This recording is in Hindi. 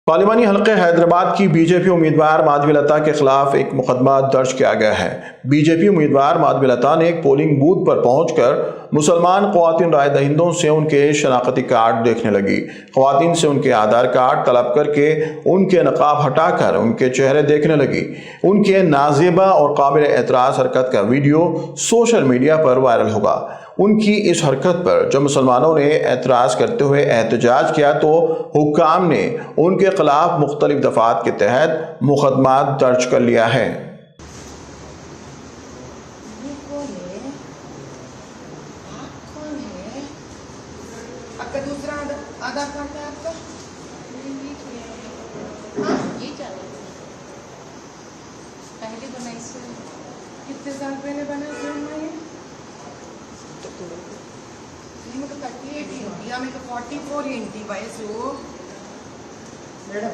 पार्लिमानी हल्के हैदराबाद की बीजेपी उम्मीदवार माधवी लता के खिलाफ एक मुकदमा दर्ज किया गया है। बीजेपी उम्मीदवार माधवी लता ने एक पोलिंग बूथ पर पहुंचकर मुसलमान ख्वातीन राय दहिंदों से उनके शनाख्ती कार्ड देखने लगी। ख्वातीन से उनके आधार कार्ड तलब करके उनके नकाब हटाकर उनके चेहरे देखने लगी। उनके नाजेबा और काबिल एतराज़ हरकत का वीडियो सोशल मीडिया पर वायरल होगा। उनकी इस हरकत पर जब मुसलमानों ने एतराज़ करते हुए एहतजाज किया तो हुक्काम ने उनके खिलाफ मुख्तलिफ दफ़ात के तहत मुकदमा दर्ज कर लिया है। आपका दूसरा आधार कार्ड है आपका? ये चलो पहले बनाई से कितने साल पहले बना था ये? नहीं मुझे 38 इंटी, हमें तो 44 इंटी वयसु। मैडम